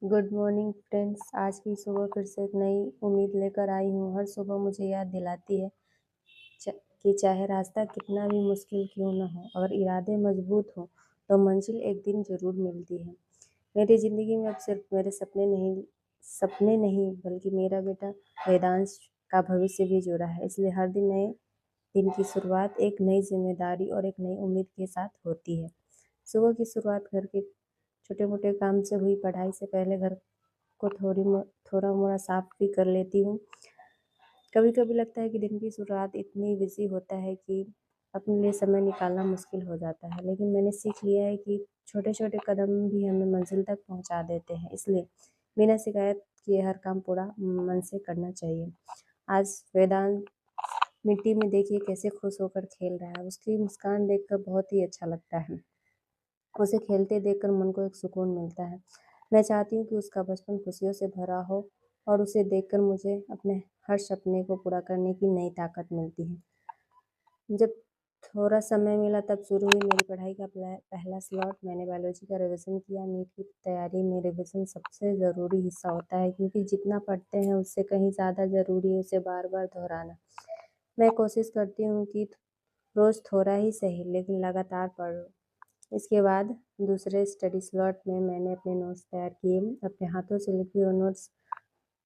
Good morning friends. आज की सुबह फिर से एक नई उम्मीद लेकर आई हूँ। हर सुबह मुझे याद दिलाती है च- कि चाहे रास्ता कितना भी मुश्किल क्यों न हो, अगर इरादे मजबूत हों तो मंजिल एक दिन जरूर मिलती है। मेरी ज़िंदगी में अब सिर्फ मेरे सपने नहीं बल्कि मेरा बेटा वेदांश का भविष्य भी जुड़ा है। इसलिए हर दिन नए दिन की शुरुआत एक नई जिम्मेदारी और एक नई उम्मीद के साथ होती है। सुबह की शुरुआत घर के छोटे मोटे काम से हुई। पढ़ाई से पहले घर को थोड़ा मोड़ा साफ भी कर लेती हूँ। कभी कभी लगता है कि दिन की शुरुआत इतनी बिजी होता है कि अपने लिए समय निकालना मुश्किल हो जाता है, लेकिन मैंने सीख लिया है कि छोटे छोटे कदम भी हमें मंजिल तक पहुंचा देते हैं। इसलिए बिना शिकायत किए हर काम पूरा मन से करना चाहिए। आज वेदांत मिट्टी में देखिए कैसे खुश होकर खेल रहा है। उसकी मुस्कान देखकर बहुत ही अच्छा लगता है। उसे खेलते देखकर मन को एक सुकून मिलता है। मैं चाहती हूँ कि उसका बचपन खुशियों से भरा हो और उसे देखकर मुझे अपने हर सपने को पूरा करने की नई ताकत मिलती है। जब थोड़ा समय मिला तब शुरू हुई मेरी पढ़ाई का पहला स्लॉट। मैंने बायोलॉजी का रिवीजन किया। नीट की तैयारी में रिवीजन सबसे ज़रूरी हिस्सा होता है, क्योंकि जितना पढ़ते हैं उससे कहीं ज़्यादा ज़रूरी है उसे बार बार दोहराना। मैं कोशिश करती हूँ कि रोज़ थोड़ा ही सही लेकिन लगातार पढूँ। इसके बाद दूसरे स्टडी स्लॉट में मैंने अपने नोट्स तैयार किए। अपने हाथों से लिखे हुए नोट्स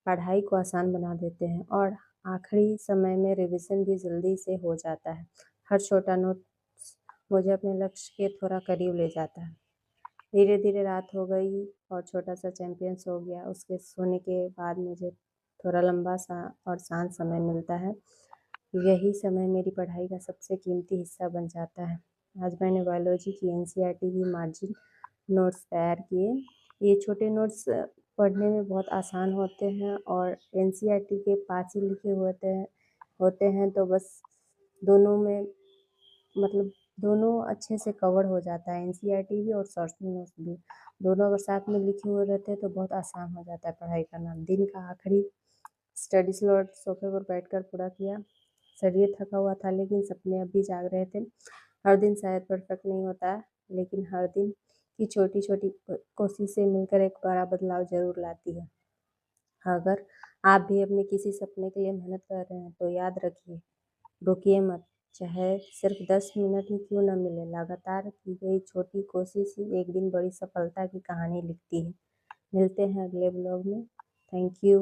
पढ़ाई को आसान बना देते हैं और आखिरी समय में रिवीजन भी जल्दी से हो जाता है। हर छोटा नोट्स मुझे अपने लक्ष्य के थोड़ा करीब ले जाता है। धीरे धीरे रात हो गई और छोटा सा चैंपियंस हो गया। उसके सोने के बाद मुझे थोड़ा लंबा सा और शांत समय मिलता है। यही समय मेरी पढ़ाई का सबसे कीमती हिस्सा बन जाता है। आज मैंने बायोलॉजी की एनसीईआरटी की मार्जिन नोट्स तैयार किए। ये छोटे नोट्स पढ़ने में बहुत आसान होते हैं और एनसीईआरटी के 5 ही लिखे होते हैं तो बस दोनों में मतलब दोनों अच्छे से कवर हो जाता है। एनसीईआरटी भी और शॉर्ट नोट्स भी, दोनों अगर साथ में लिखे हुए रहते हैं तो बहुत आसान हो जाता है पढ़ाई करना। दिन का आखिरी स्टडी स्लॉट सोफे पर बैठकर पूरा किया। शरीर थका हुआ था लेकिन सपने अब भी जाग रहे थे। हर दिन शायद परफेक्ट नहीं होता है, लेकिन हर दिन की छोटी छोटी कोशिशें मिलकर एक बड़ा बदलाव जरूर लाती है। अगर आप भी अपने किसी सपने के लिए मेहनत कर रहे हैं तो याद रखिए, रुकिए मत। चाहे सिर्फ 10 मिनट ही क्यों न मिले, लगातार की गई छोटी कोशिश ही एक दिन बड़ी सफलता की कहानी लिखती है। मिलते हैं अगले ब्लॉग में। Thank you.